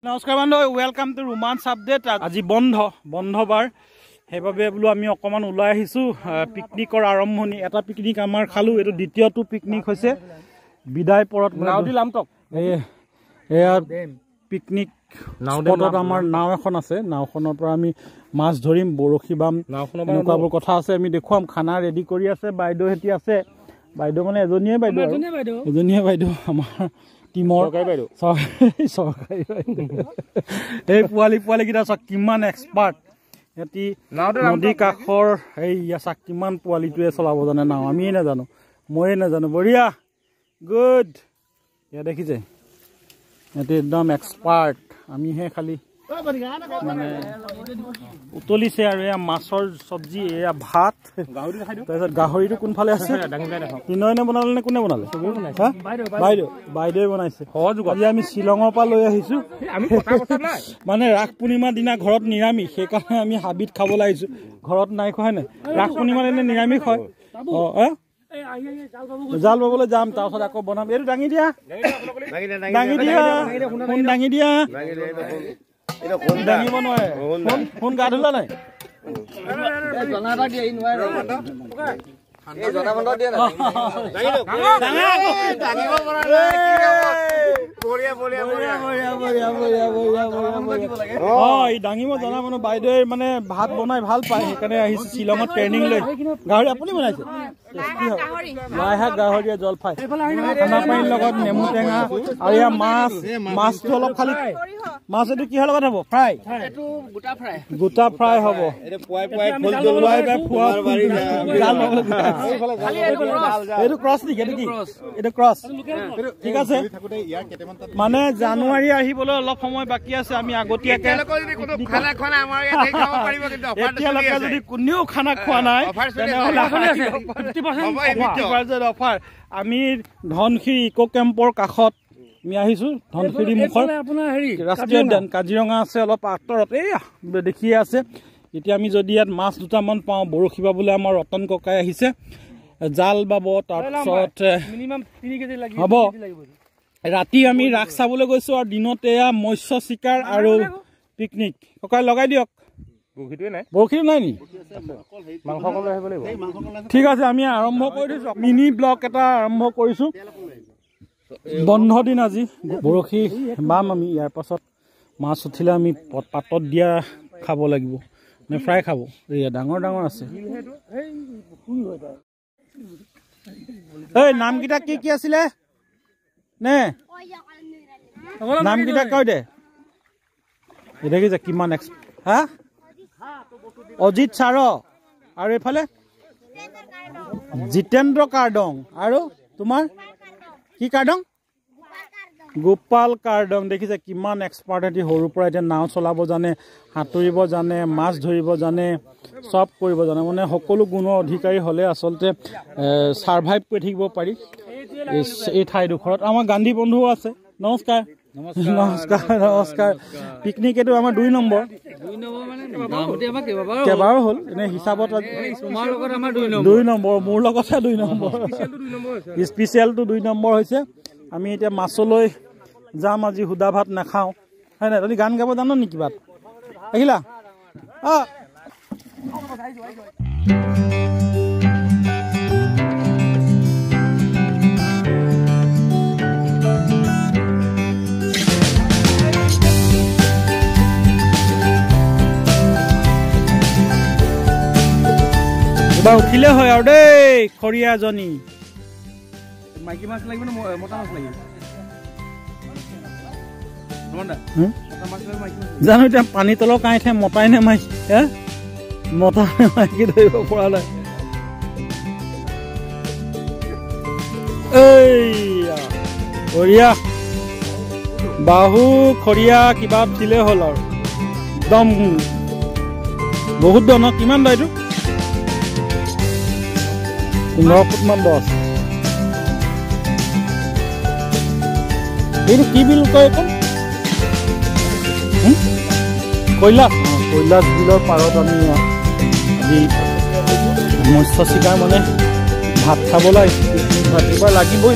নমস্কাৰ বন্ধু, welcome to ৰোমাঞ্চ আপডেট। আজি বন্ধবাৰ, সেইবাবে বোলো আমি অকণমান ওলাই আহিছোঁ পিকনিকৰ আৰম্ভণি। এটা পিকনিক আমাৰ খালোঁ, এইটো দ্বিতীয়টো পিকনিক হৈছে বিদায় পৰত এয়া পিকনিক স্পটত আমাৰ নাও এখন আছে। নাওখনৰ পৰা আমি মাছ ধৰিম, বৰশী বাম, এনেকুৱাবোৰ কথা আছে। আমি দেখুৱাম। খানা ৰেডি কৰি আছে, বাইদেউ হেঁতি আছে। বাইদেউ মানে এজনীয়ে বাইদেউ আমাৰ টিমৰ চৰকাৰী এই পোৱালিকেইটা চাওক কিমান এক্সপাৰ্ট। সিহঁতি নদী কাষৰ এই চাক কিমান পোৱালিটোৱে চলাব জানে নাও। আমিয়ে নাজানো, ময়ে নাজানো। বঢ়িয়া, গুড। এয়া দেখিছে, সিহঁতি একদম এক্সপাৰ্ট। আমিহে খালি মানে উতলিছে। আৰু এয়া মাছৰ চব্জি, এয়া ভাত, তাৰপিছত গাহৰিটো কোনফালে আছে? তিনয়নে বনালে নে কোনে বনালে? বাইদেৱে বনাইছে। আজি আমি শ্বিলঙৰ পৰা লৈ আহিছো। মানে ৰাস পূৰ্ণিমাৰ দিনা ঘৰত নিৰামিষ, সেইকাৰণে আমি হাবিত খাবলৈ আহিছো। ঘৰত নাই খোৱা নাই। ৰাস পূৰ্ণিমাৰ দিনা নিৰামিষ হয়। জাল বাবলৈ যাম, তাৰপিছত আকৌ বনাম। এইটো দাঙি দিয়া, দাঙিব নোৱাৰে। ফোন গা ধুলা নাই? দাঙিব জনা মানুহ। বাইদেৱে মানে ভাত বনাই ভাল পায়, সেইকাৰণে আহিছে শ্বিলঙত ট্ৰেইনিং লৈ। গাহৰি আপুনি বনাইছে? লাই শাক, গাহৰিয়ে জলফাই, ঠাণ্ডা পানীৰ লগত নেমু টেঙা। আৰু এয়া মাছটো অলপ খালি। মাছ এইটো কিহৰ লগত হ'ব? ফ্ৰাই, গোটা ফ্ৰাই হ'ব। এইটো ক্ৰছ নেকি? এইটো কি? এইটো ক্ৰছ। ঠিক আছে, মানে জানুৱাৰী আহিবলৈ অলপ সময় বাকী আছে। আমি আগতীয়াকে এতিয়ালৈকে যদি কোনেও খানা খোৱা নাই তেনেহ'লে অফাৰ। আমি ধনশিৰি ইক' কেম্পৰ কাষত আমি আহিছো। ধনশিৰি মুখৰ ৰাষ্ট্ৰীয় উদ্যান কাজিৰঙা আছে অলপ আঁতৰত, এয়া দেখিয়ে আছে। এতিয়া আমি যদি ইয়াত মাছ দুটামান পাওঁ, বৰশী বাবলৈ আমাৰ ৰতন ককাই আহিছে, জাল বাব। তাৰপিছত হ'ব ৰাতি আমি ৰাস চাবলৈ গৈছো, আৰু দিনত এয়া মৎস্য চিকাৰ আৰু পিকনিক। ককাই লগাই দিয়ক। বৰশীটো নাই নি? ঠিক আছে, আমি আৰম্ভ কৰি দিছো। মিনি ব্লগ এটা আৰম্ভ কৰিছো। বন্ধ দিন আজি। বৰশী বাম আমি। ইয়াৰ পাছত মাছ উঠিলে আমি পাতত দিয়া খাব লাগিব, নে ফ্ৰাই খাব? এয়া ডাঙৰ আছে। এই নামকেইটা কি আছিলে নে? নামকেইটা কৈ দে। দেখিছে কিমান হা? অজিত ছাৰ, আৰু এইফালে জিতেন্দ্ৰ কাৰ্ডং। আৰু তোমাৰ কি কাৰ্ডং? গোপাল কাৰ্ডং। দেখিছে কিমান এক্সপাৰ্ট। সিহঁতি সৰুৰ পৰা এতিয়া নাও চলাব জানে, সাঁতুৰিব জানে, মাছ ধৰিব জানে, চব কৰিব জানে। মানে সকলো গুণৰ অধিকাৰী হ'লে আচলতে ছাৰ্ভাইভ কৰি থাকিব পাৰি এই ঠাইডোখৰত। আমাৰ গান্ধী বন্ধুও আছে। নমস্কাৰ। পিকনিক এইটো আমাৰ 2 নম্বৰ। কেইবাৰো হ'ল এনে হিচাপত 2 নম্বৰ। মোৰ লগতহে 2 নম্বৰ। স্পেচিয়েলটো 2 নম্বৰ হৈছে। আমি এতিয়া মাছলৈ যাম আজি। সুদা ভাত নাখাওঁ, হয় নাই? তহঁতি গান গাব জানো নেকি? কিবা দেখিলা? কিবা উঠিলে হয় আৰু দেই। খৰিয়া এজনী। মাইকী মাছ লাগিব নে মতা মাছ লাগিব? জানো এতিয়া পানী তলৰ কাঁইঠে মতাই নে মাইকী? মতা মাইকী ধৰিব পৰা নাই। খৰিয়া, বাহু, খৰিয়া কিবা উঠিলে হ'ল আৰু একদম বহুত দ ন? কিমান দ এইটো? 15 ফুট মান দ আছে। এইটো কি বিল কয়? এইখন কৈলাশ বিলৰ পাৰত আমি আজি মৎস্য চিকাৰ মানে ভাত খাবলৈ আহিছোঁ। ৰাতিপুৱা লাগিবই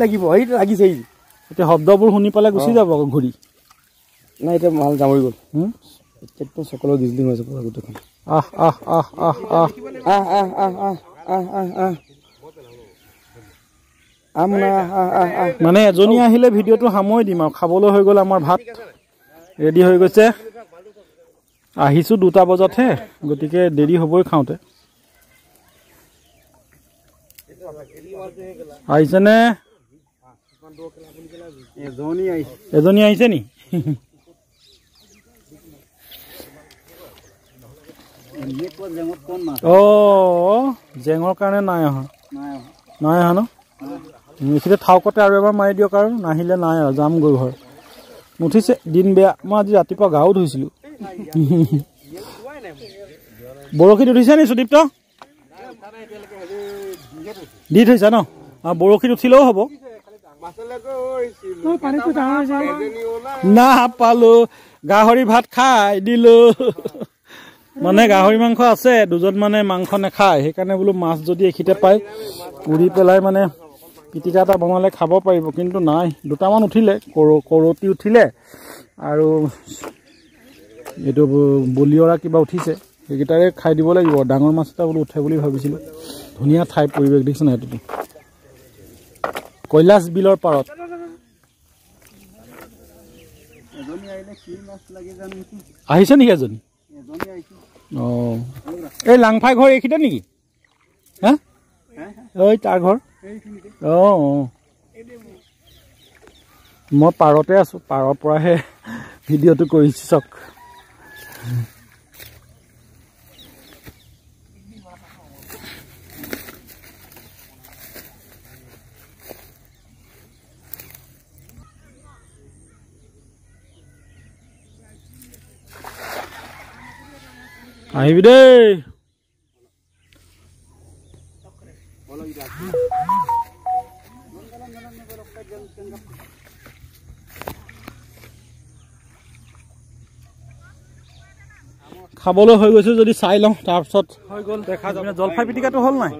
লাগিব। সেইটো লাগিছে। এতিয়া শব্দবোৰ শুনি পালে গুচি যাব আকৌ ঘূৰি নাই এতিয়া মাল জামৰি গ'ল একদম চকলৰ গিজলিং হৈছে পুৰা গোটেইখন মানে এজনী আহিলে ভিডিঅ'টো সামৰি দিম আৰু খাবলৈ হৈ গ'ল আমাৰ ভাত ৰেডি হৈ গৈছে আহিছোঁ 2টা বজাতহে গতিকে দেৰি হ'বই খাওঁতে আহিছেনে এজনী আহিছে নি জেঙৰ কাৰণে নাই অহা ন এইখিনিতে থাউকতে আৰু এবাৰ মাৰি দিয়ক আৰু নাহিলে নাই আৰু যামগৈ ঘৰ নুঠিছে দিন বেয়া মই আজি ৰাতিপুৱা গাও ধুইছিলোঁ বৰশীত উঠিছে নি সুদীপ্ত দি থৈছা ন বৰশীত উঠিলেও হ'ব না পালো গাহৰি ভাত খাই দিলো মানে গাহৰি মাংস আছে দুজন মানে মাংস নাখায় সেইকাৰণে বোলো মাছ যদি এইখিতে পায় পুৰি পেলাই মানে পিটিকা এটা বনালে খাব পাৰিব কিন্তু নাই 2টামান উঠিলে কৰতি উঠিলে আৰু এইটো বলিয়ৰা কিবা উঠিছে সেইকেইটাৰে খাই দিব লাগিব ডাঙৰ মাছ এটা বোলো উঠে বুলি ভাবিছিলোঁ ধুনীয়া ঠাই পৰিৱেশ দেখিছে না এইটো কৈলাশ বিলৰ পাৰত আহিছে নেকি এজনী এই লাংফাই ঘৰ এইখিতে নেকি হা ঐ তাৰ ঘৰ মই পাৰতে আছোঁ পাৰৰ পৰাহে ভিডিঅ'টো কৰিছোঁ চাওক আহিবি দেই খাবলৈ হৈ গৈছে যদি চাই লওঁ তাৰপিছত হৈ গ'ল দেখা যাব জলফাই পিটিকাটো হ'ল নাই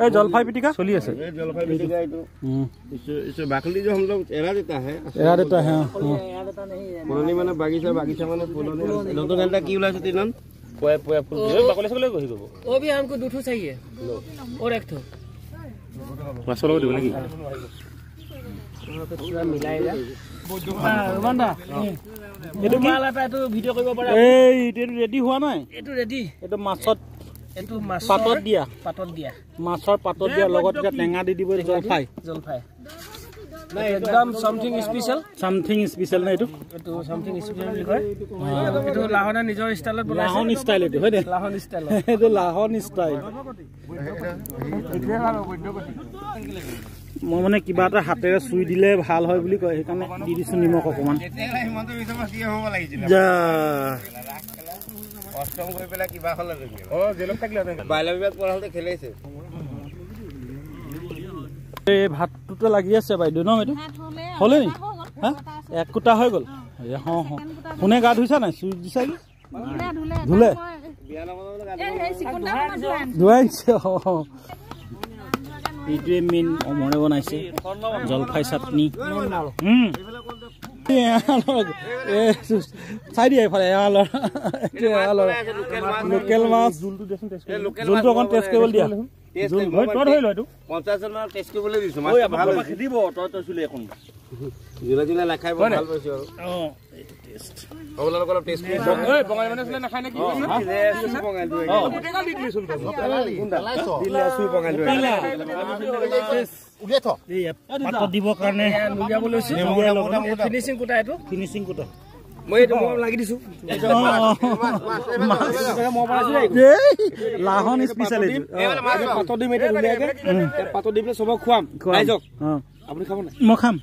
এই জলফাই পিটিকা চলি আছে बाकली जो हम लोग एरा देता है फुलनी माने बागीचा माने फुलनी नतुन घंटा की उलाइছে তিনন পোয়া পোয়া ফুল বাকলি সকলে গহি গব ও भी हमको দুটো चाहिए और एक ठो মাছৰ দিব নেকি পুৰা মিলাইলা বন্ধা এটো মালাটা এটো ভিডিও কৰিব পাৰা এই এটো ৰেডি হোৱা নাই এটো ৰেডি এটো মাছত এটো মাছ পাতত দিয়া মাছৰ পাতত দিয়া লগত টেঙা দি দিব জলফাই নাই একদম সামথিং স্পেশাল না এটো সামথিং স্পেশাল বুলি কয় এটো লাহনা নিজৰ ষ্টাইলত বনাইছে লাহন ষ্টাইল এটো হয় দে লাহন ষ্টাইল এটো লাহন ষ্টাইল মই মানে কিবা এটা হাতেৰে চুই দিলে ভাল হয় বুলি কয় সেইকাৰণে দি দিছো নিমখ অকমান যা অষ্টম গৈ পেলা কিবা হল জেলত থাকিলে বাইলা বিভাগ পঢ়ালতে খেলাইছে এই ভাতটোতে লাগি আছে বাইদেউ ন এইটো হলে নি হা এক কুটা হৈ গ'ল কোনে গা ধুইছা নাই চুই দিছা কি ধুলে ধুৱাইছে এইটোৱে মেইন অমৰে বনাইছে জলফাই চাটনি চাই দিয়া এইফালে লোকেল মাছ জোলটো অকণ টেষ্ট কৰিবলৈ দিয়া দিবৰ কাৰণে ফিনিচিং কুটা মই এটো মই লাগি দিছো লাহন স্পেশাল পাতত দিম এটা ধুনীয়াকে পাতত দি পেলাই সবক খুৱাম আইজক আপুনি খাব না মই খাম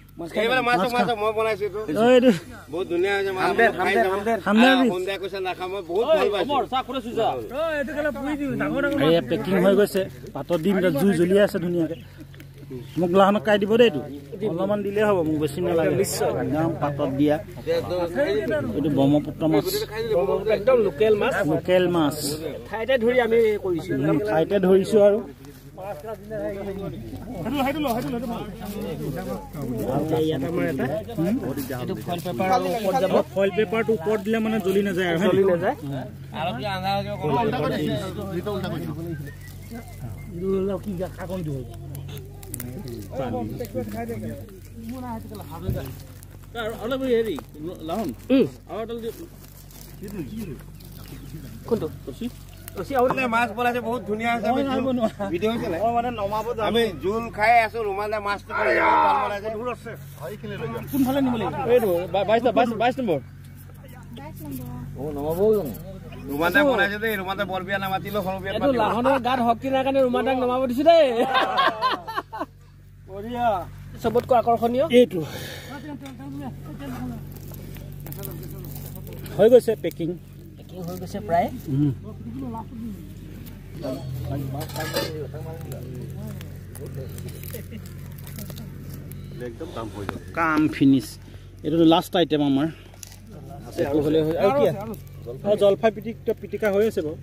এইবাৰ মাছ মই বনাইছো এইটো বহুত ধুনীয়া হৈছে হামদাৰ সন্ধ্যা কৈছে না খাম বহুত ভাল পাইছো চা কৰে সুজা এটো কেলা পুৰি দিও ডাঙৰ এই পেকিং হৈ গৈছে পাতত দিম জুই জ্বলি আছে ধুনীয়াকে মোক লাহনক কাই দিব দেই এইটো অলপমান দিলে হ'ব মোক বেছি নালাগে একদম পাতত দিয়া এইটো ব্ৰহ্মপুত্ৰ মাছ একদম লোকেল মাছ ঠাইতে ধৰি আমি কৰিছো ঠাইতে ধৰিছো আৰু ফইল পেপাৰটো ওপৰত দিলে মানে জ্বলি নাযায় আৰু জ্বলি নাযায় মাছ বনাইছে বহুত ধুনীয়া আছে ভিডিঅ' হৈছে মানে নমাব আমি জোল খাই আছো ৰুমালে মাছটো কোনফালে নিব লাগিব 22 নম্বৰ নমাব ৰুমালে বনাইছে দেই ৰুমালে বৰবিয়া নামাতিলো সৰবিয়া এইটো লাহনৰ গাত শক্তি নাই কাৰণে ৰুমাদাক নমাব দিছো দেই বঢ়িয়া চবতকৈ আকৰ্ষণীয় এইটো হৈ গৈছে পেকিং হৈ গৈছে প্ৰায় কাম ফিনিছ এইটো লাষ্ট আইটেম আমাৰ জলফাই পিটিকা হৈ আছে বাৰু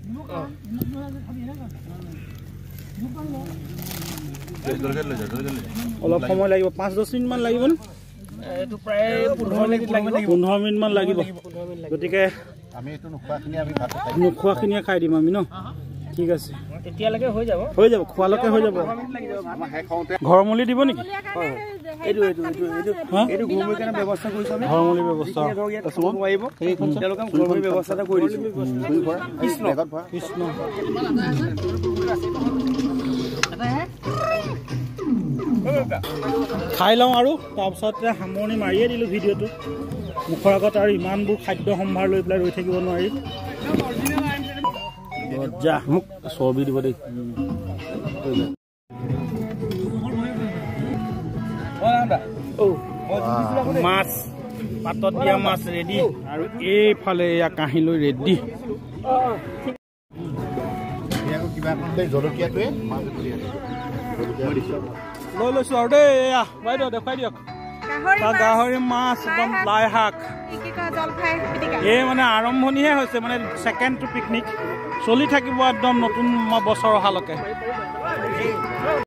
অলপ সময় লাগিব 5-10 মিনিটমান লাগিব এইটো প্ৰায় 15 মিনিটমান লাগিব গতিকে আমি এইটো নোখোৱাখিনিয়ে খাই দিম আমি ন ঠিক আছে তেতিয়ালৈকে হৈ যাব খোৱালৈকে হৈ যাব ঘৰমূলি দিব নেকি এইটো ঘৰমূলি কাৰণে ব্যৱস্থা কৰিছো আমি ঘৰমূলি ব্যৱস্থা আহিব তেওঁলোকে ঘৰমূলি ব্যৱস্থা এটা কৰি দিছো কৃষ্ণ খাই লওঁ আৰু তাৰপিছতে সামৰণি মাৰিয়ে দিলোঁ ভিডিঅ'টো মুখৰ আগত আৰু ইমানবোৰ খাদ্য সম্ভাৰ লৈ পেলাই ৰৈ থাকিব নোৱাৰি যা মোক চৰ্বি দিব দেই মাছ পাতত দিয়া মাছ ৰেডি আৰু এইফালে এয়া কাঁহী লৈ ৰেডি জলকীয়াটোৱে লৈ লৈছো আৰু দেই এয়া বাইদেউ দেখুৱাই দিয়ক গাহৰি মাছ একদম লাই শাক এই মানে আৰম্ভণিহে হৈছে মানে ছেকেণ্ড টু পিকনিক চলি থাকিব একদম নতুন বছৰ অহালৈকে